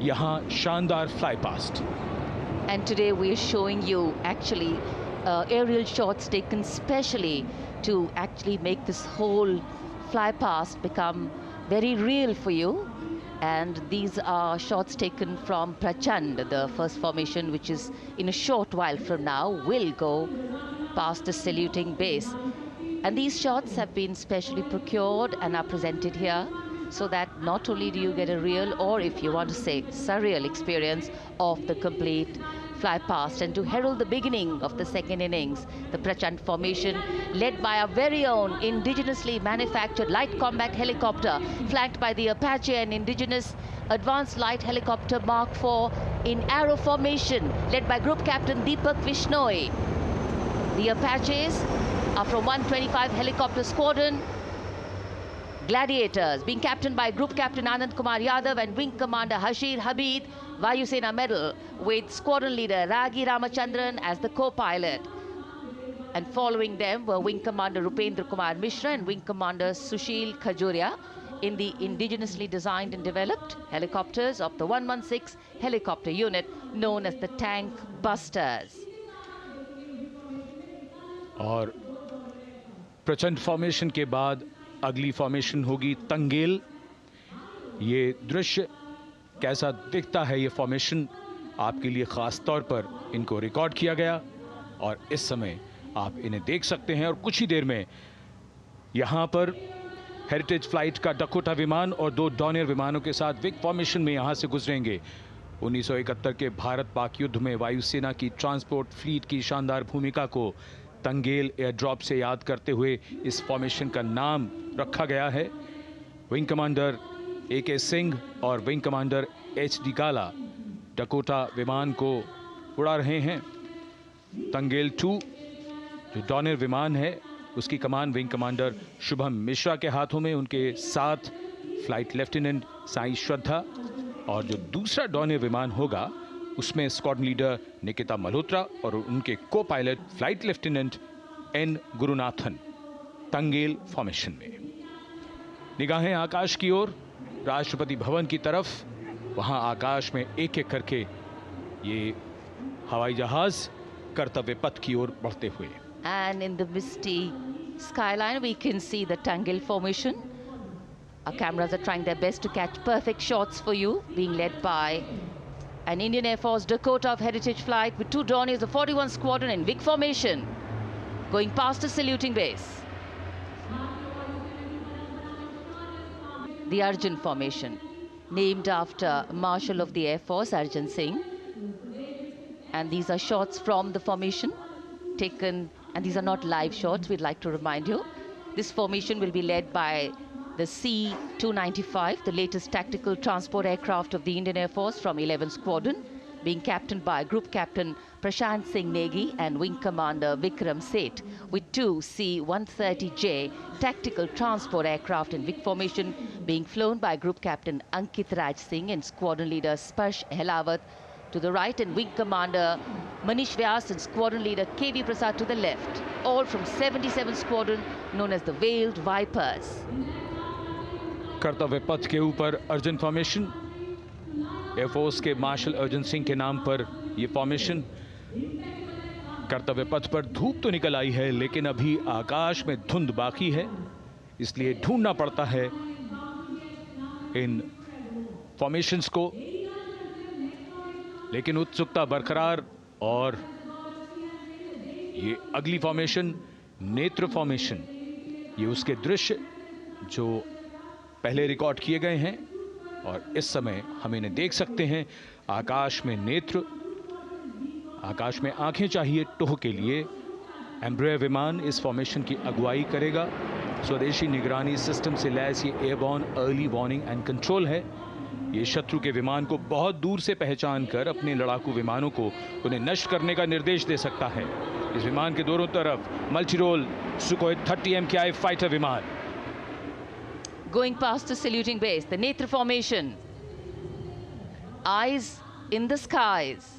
यहाँ शानदार fly past. And today we are showing you actually aerial shots taken specially to actually make this whole fly past become very real for you. And these are shots taken from Prachand, the first formation, which is in a short while from now will go past the saluting base. And these shots have been specially procured and are presented here so that not only do you get a real, or if you want to say surreal experience of the complete fly past, and to herald the beginning of the second innings, the Prachand formation led by our very own indigenously manufactured light combat helicopter, flanked by the Apache and indigenous advanced light helicopter Mark IV in arrow formation, led by Group Captain Deepak Vishnoi. The Apaches are from 125 Helicopter Squadron. Gladiators, being captained by Group Captain Anand Kumar Yadav and Wing Commander Hashir Habib, Vayu Sena Medal, with Squadron Leader Ragi Ramachandran as the co-pilot. And following them were Wing Commander Rupendra Kumar Mishra and Wing Commander Sushil Khajuria in the indigenously designed and developed helicopters of the 116 helicopter unit known as the Tank Busters. और प्रचंड formation के बाद अगली formation होगी तंगेल। ये दृश्य कैसा दिखता है, ये फॉर्मेशन आपके लिए खास तौर पर इनको रिकॉर्ड किया गया और इस समय आप इन्हें देख सकते हैं। और कुछ ही देर में यहाँ पर हेरिटेज फ्लाइट का डकोटा विमान और 2 डॉनियर विमानों के साथ विग फॉर्मेशन में यहाँ से गुजरेंगे। 1971 के भारत पाक युद्ध में वायुसेना की ट्रांसपोर्ट फ्लीट की शानदार भूमिका को तंगेल एयर ड्रॉप से याद करते हुए इस फॉर्मेशन का नाम रखा गया है। विंग कमांडर AK सिंह और विंग कमांडर HD काला डकोटा विमान को उड़ा रहे हैं। तंगेल 2 जो डॉनियर विमान है उसकी कमान विंग कमांडर शुभम मिश्रा के हाथों में, उनके साथ फ्लाइट लेफ्टिनेंट साई श्रद्धा, और जो दूसरा डॉनियर विमान होगा उसमें स्क्वाड्रन लीडर निकिता मल्होत्रा और उनके को pilot flight lieutenant N Gurunathan. Tangail formation में निगाहें आकाश की ओर, राष्ट्रपति भवन की तरफ। वहां आकाश में एक एक करके ये हवाई जहाज कर्तव्य पथ की ओर बढ़ते हुए। And in the misty skyline we can see the Tangil formation. Our cameras are trying their best to catch perfect shots for you, being led by an Indian Air Force Dakota of Heritage Flight with 2 Dorniers of 41 Squadron in big formation, going past a saluting base. The Arjun formation, named after Marshal of the Air Force Arjun Singh. And these are shots from the formation taken, and these are not live shots, we'd like to remind you. This formation will be led by the C-295, the latest tactical transport aircraft of the Indian Air Force from 11 Squadron, being captained by Group Captain Prashant Singh Negi and Wing Commander Vikram Seth, with 2 C-130J tactical transport aircraft in big formation being flown by Group Captain Ankit Raj Singh and Squadron Leader Sparsh Helawat to the right, and Wing Commander Manish Vyas and Squadron Leader KV Prasad to the left, all from 77 Squadron known as the Veiled Vipers. कर्तव्य पथ के ऊपर Arjun formation, air force के martial Arjun Singh के नाम पर यह formation. कर्तव्य पथ पर धूप तो निकल आई है लेकिन अभी आकाश में धुंध बाकी है, इसलिए ढूंढना पड़ता है इन फॉर्मेशंस को, लेकिन उत्सुकता बरकरार। और ये अगली फॉर्मेशन नेत्र फॉर्मेशन, ये उसके दृश्य जो पहले रिकॉर्ड किए गए हैं और इस समय हम इन्हें देख सकते हैं। आकाश में नेत्र, आकाश में आंखें चाहिए टोह के लिए। एम्ब्रेयर विमान इस फॉर्मेशन की अगुवाई करेगा। स्वदेशी निगरानी सिस्टम से लैस ये airborne early warning and control है। ये शत्रु के विमान को बहुत दूर से पहचान कर अपने लड़ाकू विमानों को उन्हें नष्ट करने का निर्देश दे सकता है। इस विमान के दोनों तरफ multi role Sukhoi 30 MKI fighter विमान। Going past the saluting base, the Netra formation. Eyes in the skies.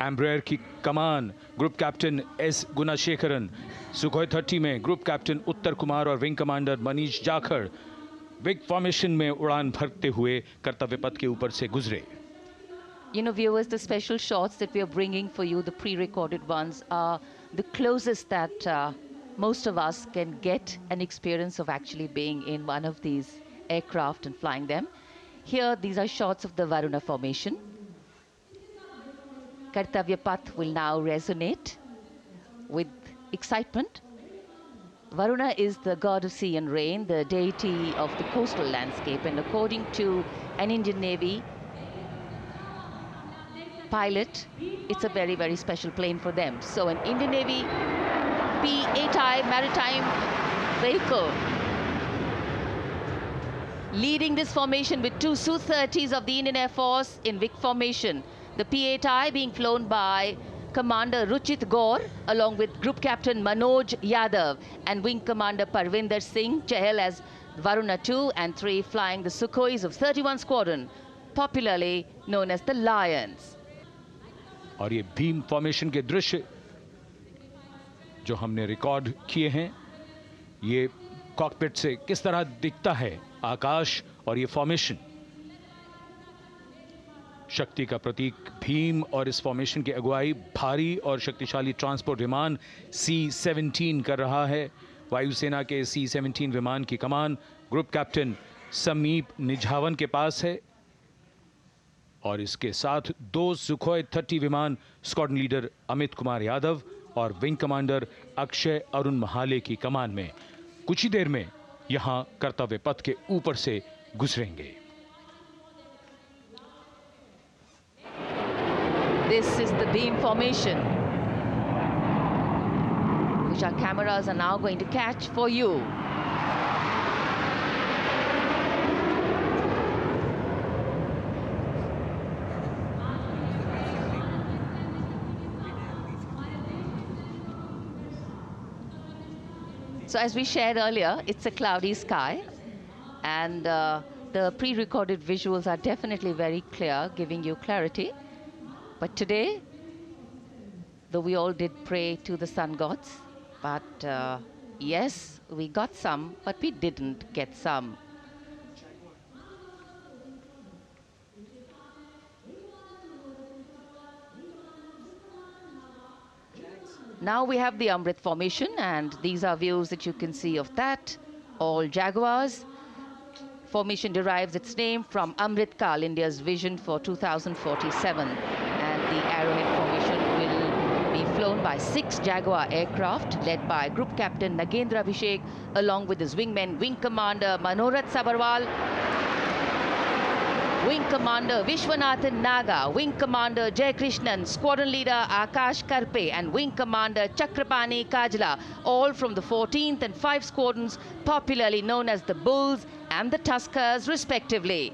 Embraer की कमान group captain S Gunasekaran, Sukhoi 30 में ग्रुप कैप्टन उत्तर कुमार और wing commander Manish Jakhar, vic formation में उड़ान भरते हुए कर्तव्य पथ के ऊपर से गुजरे। You know, viewers, the special shots that we are bringing for you, the pre-recorded ones, are the closest that most of us can get an experience of actually being in one of these aircraft and flying them. Here, these are shots of the Varuna formation. Kartavya Path will now resonate with excitement. Varuna is the god of sea and rain, the deity of the coastal landscape, and according to an Indian Navy pilot, it's a very, very special plane for them. So an Indian Navy P-8I maritime vehicle leading this formation with two Su-30s of the Indian Air Force in Vic formation. The P-8I being flown by Commander Ruchit Gaur along with Group Captain Manoj Yadav and Wing Commander Parvinder Singh Chahal as Varuna 2 and 3 flying the Sukhois of 31 Squadron, popularly known as the Lions. और ये beam formation के दृश्य जो हमने record किए हैं, ये cockpit से किस तरह दिखता है आकाश और ये फॉर्मेशन, शक्ति का प्रतीक भीम और इस फॉर्मेशन की अगुवाई भारी और शक्तिशाली ट्रांसपोर्ट विमान C-17 कर रहा है। वायुसेना के C-17 विमान की कमान ग्रुप कैप्टन समीप निझावन के पास है और इसके साथ दो सुखोई 30 विमान स्क्वाड्रन लीडर अमित कुमार यादव और विंग कमांडर अक्षय अरुण महाले की कमान में कुछ ही देर में यहां कर्तव्य पथ के ऊपर से गुजरेंगे। This is the beam formation, which our cameras are now going to catch for you. So as we shared earlier, it's a cloudy sky, and the pre-recorded visuals are definitely very clear, giving you clarity. But today, though we all did pray to the sun gods, but yes, we got some, but we didn't get some. Now we have the Amrit formation, and these are views that you can see of that. All Jaguars. Formation derives its name from Amrit Kal, India's vision for 2047. And the Arrowhead formation will be flown by 6 Jaguar aircraft, led by Group Captain Nagendra Abhishek, along with his wingmen, Wing Commander Manorat Sabarwal, Wing Commander Vishwanathan Naga, Wing Commander Jay Krishnan, Squadron Leader Akash Karpe, and Wing Commander Chakrapani Kajla, all from the 14th and 5 squadrons, popularly known as the Bulls and the Tuskers, respectively.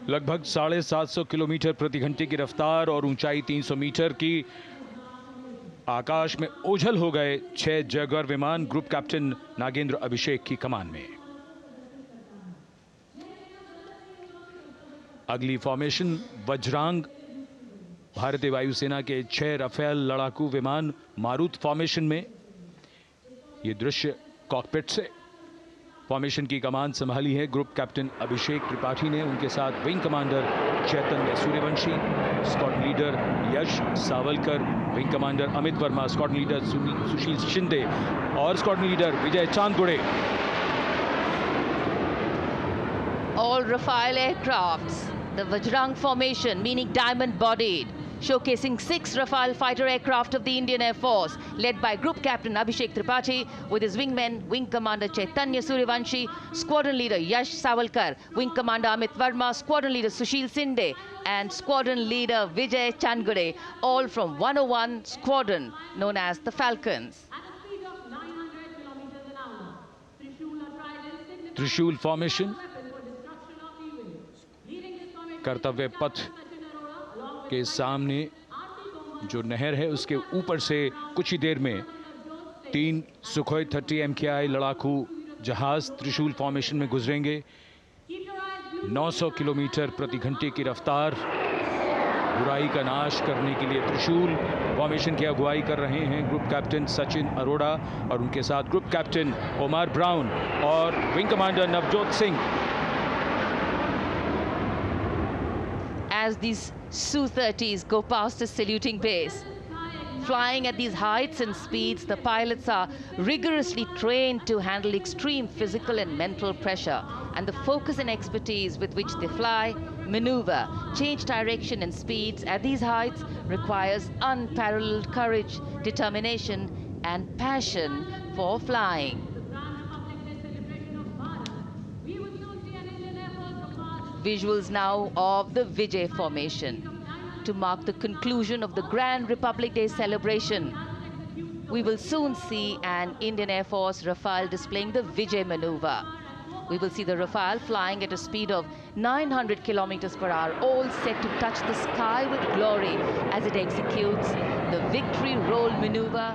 लगभग 750 kilometre प्रति घंटे की रफ्तार और ऊंचाई 300 metre की आकाश में ओझल हो गए 6 जैगुआर विमान ग्रुप कैप्टन नागेंद्र अभिषेक की कमान में। अगली फॉर्मेशन वज्रांग, भारतीय वायुसेना के 6 राफेल लड़ाकू विमान मारुत फॉर्मेशन में। ये दृश्य कॉकपिट से फॉर्मेशन की कमान संभाली है ग्रुप कैप्टन अभिषेक त्रिपाठी ने, उनके साथ wing commander Chaitanya Suryavanshi, squadron leader Yash Savalkar, wing commander Amit Verma, squadron leader Sushil Shinde और squadron leader Vijay Chandgude. All Rafale aircrafts, the Vajrang formation, meaning diamond-bodied, showcasing 6 Rafale fighter aircraft of the Indian Air Force, led by Group Captain Abhishek Tripathi, with his wingmen, Wing Commander Chaitanya Suryavanshi, Squadron Leader Yash Savalkar, Wing Commander Amit Verma, Squadron Leader Sushil Sinde, and Squadron Leader Vijay Chandgade, all from 101 Squadron, known as the Falcons. त्रिशूल formation, कर्तव्य पथ के सामने जो नहर है उसके ऊपर से कुछ ही देर में 3 सुखोई 30 MKI लड़ाकू जहाज त्रिशूल फॉर्मेशन में गुजरेंगे। 900 किलोमीटर प्रति घंटे की रफ्तार बुराई का नाश करने के लिए त्रिशूल फॉर्मेशन की अगुवाई कर रहे हैं ग्रुप कैप्टन सचिन अरोड़ा और उनके साथ ग्रुप कैप्टन ओमर ब्राउन और wing commander Navjot Singh. As these Su-30s go past the saluting base, flying at these heights and speeds, the pilots are rigorously trained to handle extreme physical and mental pressure. And the focus and expertise with which they fly, maneuver, change direction and speeds at these heights requires unparalleled courage, determination, and passion for flying. Visuals now of the Vijay formation to mark the conclusion of the Grand Republic Day celebration. We will soon see an Indian Air Force Rafale displaying the Vijay maneuver. We will see the Rafale flying at a speed of 900 kilometers per hour, all set to touch the sky with glory as it executes the victory roll maneuver.